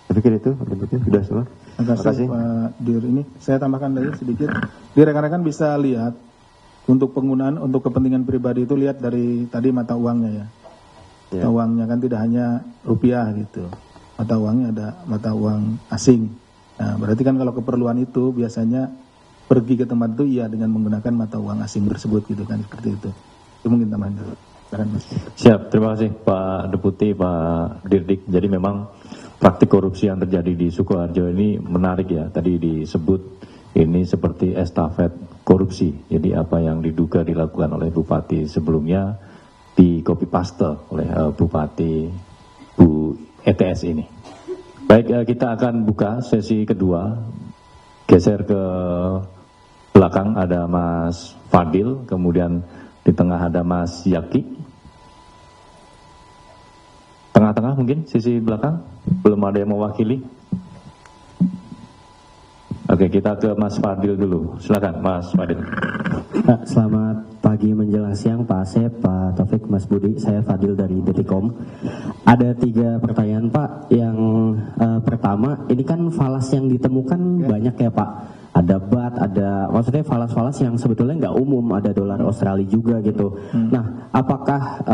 Saya pikir itu sudah semua. Terima kasih Pak Dir. Ini saya tambahkan lagi sedikit. Di rekan-rekan bisa lihat untuk penggunaan untuk kepentingan pribadi itu lihat dari tadi mata uangnya ya. Mata uangnya kan tidak hanya rupiah gitu. Mata uangnya ada mata uang asing. Nah, berarti kan kalau keperluan itu biasanya pergi ke tempat itu iya dengan menggunakan mata uang asing tersebut gitu kan, seperti itu. Itu mungkin tambahan dulu. Siap, terima kasih Pak Deputi, Pak Dirdik. Jadi memang praktik korupsi yang terjadi di Sukoharjo ini menarik ya. Tadi disebut ini seperti estafet korupsi. Jadi apa yang diduga dilakukan oleh Bupati sebelumnya di copy paste oleh Bupati Bu ETS ini. Baik, kita akan buka sesi kedua. Geser ke belakang ada Mas Fadil, kemudian di tengah ada Mas Yaki. Tengah-tengah mungkin sisi belakang, belum ada yang mewakili. Oke, kita ke Mas Fadil dulu. Silakan Mas Fadil. Selamat pagi menjelang siang Pak Asep, Pak Taufik, Mas Budi. Saya Fadil dari Detikom. Ada 3 pertanyaan Pak. Yang pertama, ini kan falas yang ditemukan banyak ya Pak. Ada bat, ada maksudnya falas-falas yang sebetulnya nggak umum, ada dolar Australia juga gitu. Nah, apakah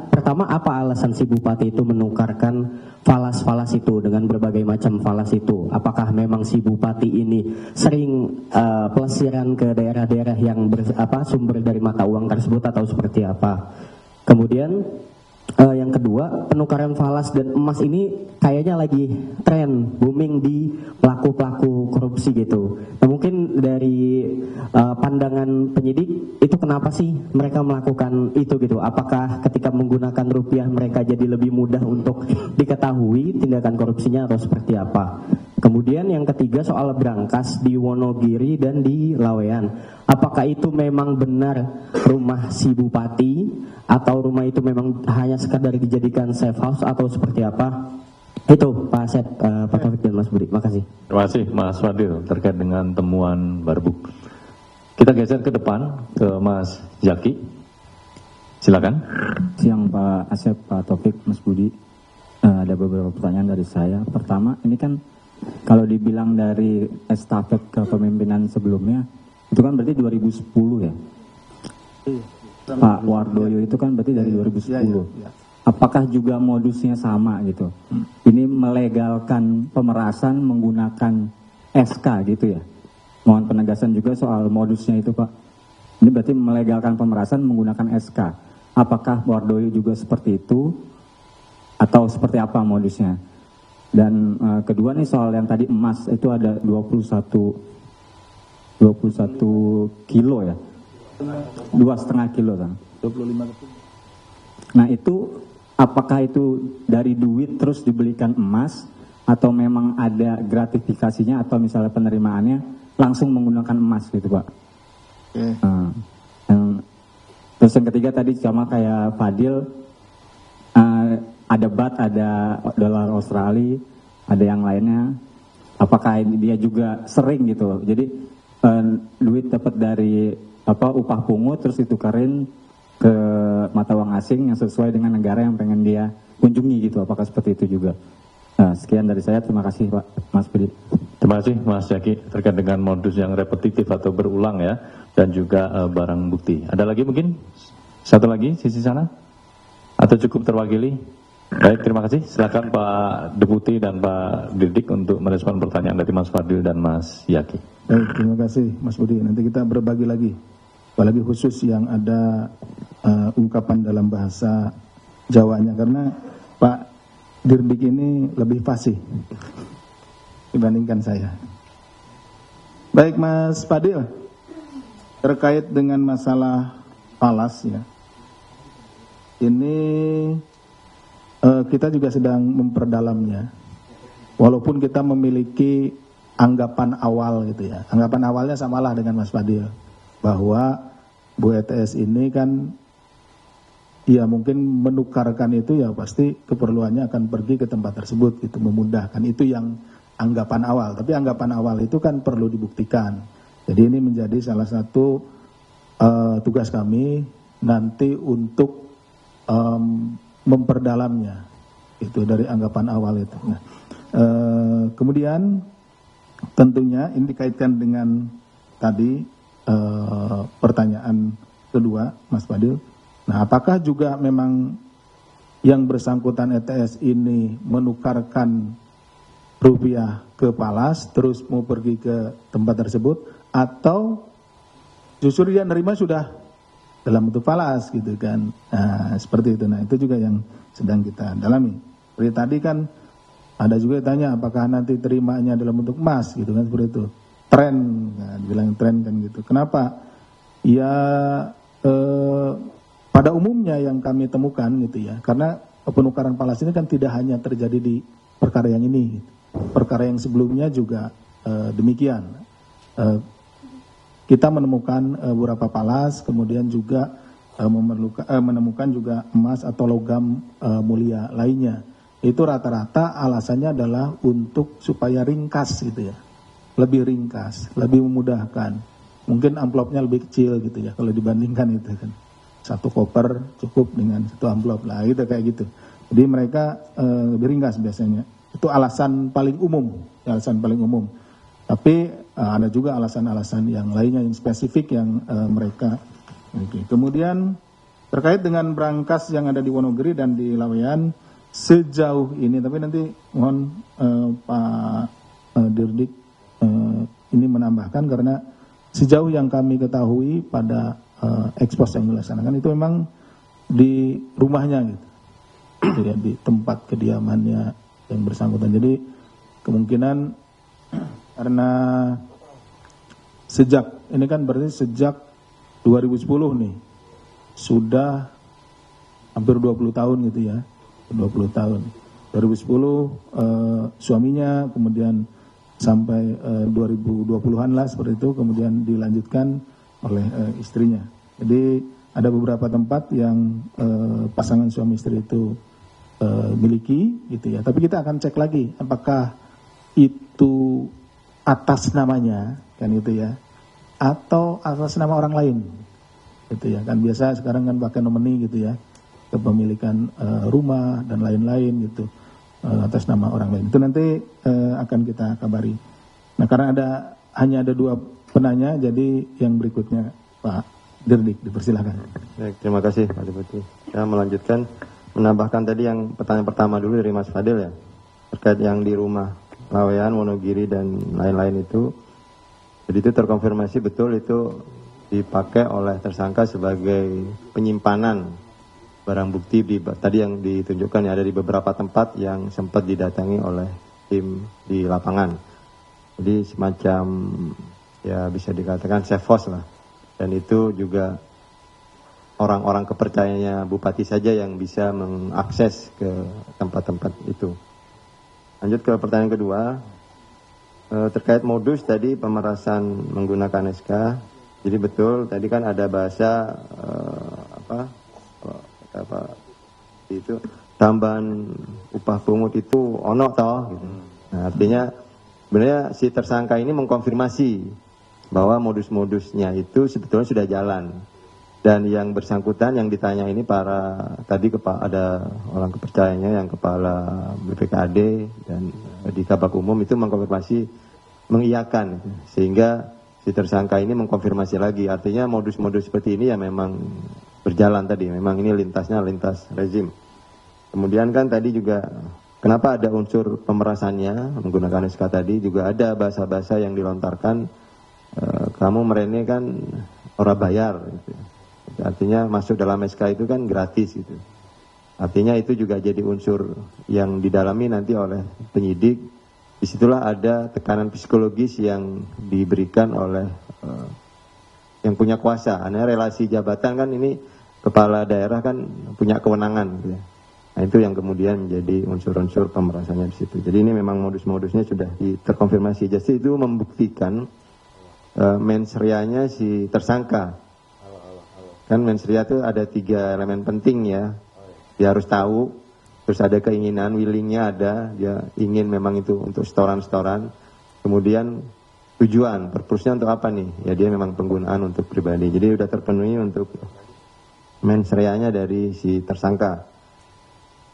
pertama apa alasan si bupati itu menukarkan falas-falas itu dengan berbagai macam falas itu? Apakah memang si bupati ini sering pelesiran ke daerah-daerah yang sumber dari mata uang tersebut atau seperti apa? Kemudian yang kedua, penukaran falas dan emas ini kayaknya lagi tren booming di pelaku-pelaku korupsi gitu. Nah, mungkin dari pandangan penyidik itu kenapa sih mereka melakukan itu gitu? Apakah ketika menggunakan rupiah mereka jadi lebih mudah untuk diketahui tindakan korupsinya atau seperti apa? Kemudian yang ketiga soal berangkas di Wonogiri dan di Lawean. Apakah itu memang benar rumah si bupati atau rumah itu memang hanya sekadar dijadikan safe house atau seperti apa? Itu Pak Asep, Pak Taufik dan Mas Budi. Makasih. Terima kasih Mas Fadil terkait dengan temuan Barbuk. Kita geser ke depan ke Mas Yaki. Silakan. Siang Pak Asep, Pak Taufik, Mas Budi. Ada beberapa pertanyaan dari saya. Pertama, ini kan kalau dibilang dari estafet ke kepemimpinan sebelumnya, itu kan berarti 2010 ya? Pak Wardoyo itu kan berarti dari 2010. Apakah juga modusnya sama gitu? Ini melegalkan pemerasan menggunakan SK gitu ya? Mohon penegasan juga soal modusnya itu Pak. Ini berarti melegalkan pemerasan menggunakan SK. Apakah Wardoyo juga seperti itu? Atau seperti apa modusnya? Dan kedua nih soal yang tadi emas itu ada 21 kilo ya, 2,5 kilo kan? 25 kilo. Nah itu apakah itu dari duit terus dibelikan emas atau memang ada gratifikasinya atau misalnya penerimaannya langsung menggunakan emas gitu Pak? Terus yang ketiga tadi sama kayak Fadil, ada bat, ada dolar Australia, ada yang lainnya. Apakah dia juga sering gitu? Jadi duit dapat dari upah pungut terus ditukarin ke mata uang asing yang sesuai dengan negara yang pengen dia kunjungi gitu. Apakah seperti itu juga? Nah, sekian dari saya. Terima kasih Pak Mas Budi. Terima kasih Mas Jaki terkait dengan modus yang repetitif atau berulang ya, dan juga barang bukti. Ada lagi mungkin? Satu lagi sisi sana? Atau cukup terwakili? Baik, terima kasih. Silakan Pak Deputi dan Pak Dirdik untuk merespon pertanyaan dari Mas Fadil dan Mas Yaki. Baik, terima kasih Mas Budi. Nanti kita berbagi lagi, apalagi khusus yang ada ungkapan dalam bahasa Jawanya, karena Pak Dirdik ini lebih fasih dibandingkan saya. Baik Mas Fadil, terkait dengan masalah falas ya, ini kita juga sedang memperdalamnya, walaupun kita memiliki anggapan awal gitu ya. Anggapan awalnya samalah dengan Mas Fadil, bahwa Bu ETS ini kan ya mungkin menukarkan itu ya pasti keperluannya akan pergi ke tempat tersebut gitu, memudahkan. Itu yang anggapan awal, tapi anggapan awal itu kan perlu dibuktikan. Jadi ini menjadi salah satu tugas kami nanti untuk memperdalamnya itu dari anggapan awal itu. Nah, kemudian tentunya ini dikaitkan dengan tadi pertanyaan kedua Mas Fadil. Nah, apakah juga memang yang bersangkutan ETS ini menukarkan rupiah ke falas terus mau pergi ke tempat tersebut, atau justru dia nerima sudah dalam bentuk falas gitu kan. Nah, seperti itu. Nah, itu juga yang sedang kita dalami. Seperti tadi kan ada juga yang tanya apakah nanti terimanya dalam bentuk emas gitu kan, seperti itu. Tren, nah, dibilang tren kan gitu. Kenapa? Ya pada umumnya yang kami temukan gitu ya, karena penukaran falas ini kan tidak hanya terjadi di perkara yang ini, gitu. Perkara yang sebelumnya juga demikian. Kita menemukan beberapa falas, kemudian juga menemukan juga emas atau logam mulia lainnya. Itu rata-rata alasannya adalah untuk supaya ringkas gitu ya, lebih ringkas, lebih memudahkan. Mungkin amplopnya lebih kecil gitu ya kalau dibandingkan itu kan. Satu koper cukup dengan satu amplop lah gitu, kayak gitu. Jadi mereka lebih ringkas biasanya. Itu alasan paling umum, alasan paling umum. Tapi ada juga alasan-alasan yang lainnya yang spesifik yang mereka miliki. Kemudian terkait dengan brankas yang ada di Wonogiri dan di Laweyan sejauh ini, tapi nanti mohon Pak Dirdik ini menambahkan, karena sejauh yang kami ketahui pada ekspos yang dilaksanakan itu memang di rumahnya gitu, ya, di tempat kediamannya yang bersangkutan. Jadi kemungkinan karena sejak ini kan berarti sejak 2010 nih sudah hampir 20 tahun gitu ya, 20 tahun. 2010 suaminya, kemudian sampai 2020-an lah seperti itu, kemudian dilanjutkan oleh istrinya. Jadi ada beberapa tempat yang pasangan suami istri itu miliki gitu ya. Tapi kita akan cek lagi apakah itu atas namanya kan itu ya, atau atas nama orang lain gitu ya. Kan biasa sekarang kan pakai nomini gitu ya, kepemilikan rumah dan lain-lain gitu atas nama orang lain. Itu nanti akan kita kabari. Nah, karena hanya ada 2 penanya, jadi yang berikutnya Pak Dirdik, dipersilakan. Baik, terima kasih Pak Deputi. Saya melanjutkan, menambahkan tadi yang pertanyaan pertama dulu dari Mas Fadil ya, terkait yang di rumah Laweyan, Wonogiri dan lain-lain itu. Jadi itu terkonfirmasi betul itu dipakai oleh tersangka sebagai penyimpanan barang bukti tadi yang ditunjukkan ya, ada di beberapa tempat yang sempat didatangi oleh tim di lapangan. Jadi semacam ya bisa dikatakan safe house lah. Dan itu juga orang-orang kepercayaannya Bupati saja yang bisa mengakses ke tempat-tempat itu. Lanjut ke pertanyaan kedua, terkait modus tadi pemerasan menggunakan SK. Jadi betul tadi kan ada bahasa itu tambahan upah pungut itu ono toh gitu. Nah, artinya sebenarnya si tersangka ini mengkonfirmasi bahwa modus-modusnya itu sebetulnya sudah jalan. Dan yang bersangkutan yang ditanya ini tadi ada orang kepercayaannya yang kepala BPKAD dan di Kabak Umum itu mengkonfirmasi, mengiyakan, sehingga si tersangka ini mengkonfirmasi lagi. Artinya modus-modus seperti ini ya memang berjalan tadi, memang ini lintasnya lintas rezim. Kemudian kan tadi juga kenapa ada unsur pemerasannya menggunakan SK tadi, juga ada bahasa-bahasa yang dilontarkan, kamu merene kan ora bayar gitu. Artinya masuk dalam SK itu kan gratis gitu. Artinya itu juga jadi unsur yang didalami nanti oleh penyidik. Disitulah ada tekanan psikologis yang diberikan oleh yang punya kuasa. Karena relasi jabatan kan ini kepala daerah kan punya kewenangan gitu ya. Nah itu yang kemudian menjadi unsur-unsur pemerasannya di situ. Jadi ini memang modus-modusnya sudah terkonfirmasi. Jadi itu membuktikan mens rea-nya si tersangka. Kan mens rea itu ada 3 elemen penting ya. Dia harus tahu, terus ada keinginan, willingnya ada, dia ingin memang itu untuk setoran-setoran. Kemudian tujuan, purpose-nya untuk apa nih? Ya dia memang penggunaan untuk pribadi. Jadi sudah terpenuhi untuk mens rea-nya dari si tersangka.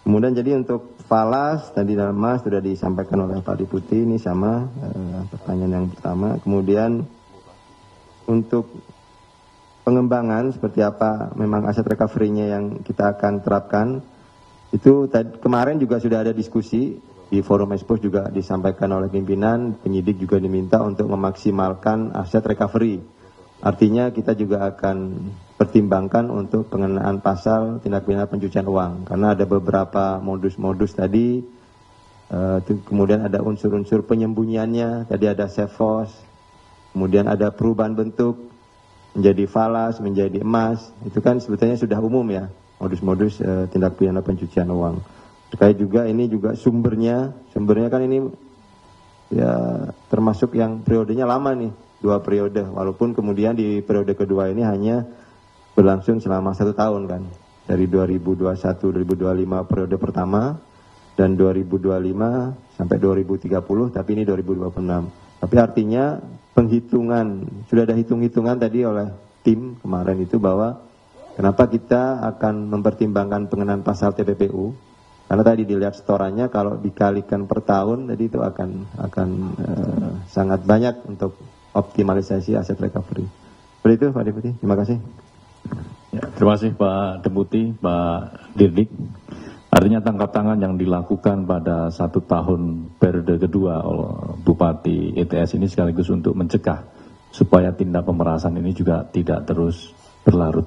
Kemudian jadi untuk falas tadi dalam Mas sudah disampaikan oleh Pak Deputi, ini sama pertanyaan yang pertama. Kemudian untuk pengembangan seperti apa memang aset recovery-nya yang kita akan terapkan, itu kemarin juga sudah ada diskusi di forum expose juga disampaikan oleh pimpinan, penyidik juga diminta untuk memaksimalkan aset recovery. Artinya kita juga akan pertimbangkan untuk pengenaan pasal tindak pidana pencucian uang, karena ada beberapa modus-modus tadi, kemudian ada unsur-unsur penyembunyiannya, tadi ada sefos, kemudian ada perubahan bentuk menjadi falas, menjadi emas, itu kan sebetulnya sudah umum ya, modus-modus tindak pidana pencucian uang. Terkait juga ini juga sumbernya kan ini ya termasuk yang periodenya lama nih, 2 periode, walaupun kemudian di periode kedua ini hanya berlangsung selama 1 tahun kan, dari 2021-2025 periode pertama, dan 2025 sampai 2030, tapi ini 2026. Tapi artinya penghitungan, sudah ada hitung-hitungan tadi oleh tim kemarin itu bahwa kenapa kita akan mempertimbangkan pengenaan pasal TPPU, karena tadi dilihat setorannya kalau dikalikan per tahun tadi itu akan sangat banyak untuk optimalisasi aset recovery. Seperti itu Pak Deputi, terima kasih. Ya, terima kasih Pak Deputi, Pak Dirdik. Artinya tangkap tangan yang dilakukan pada 1 tahun periode kedua oleh Bupati ETS ini sekaligus untuk mencegah supaya tindak pemerasan ini juga tidak terus berlarut.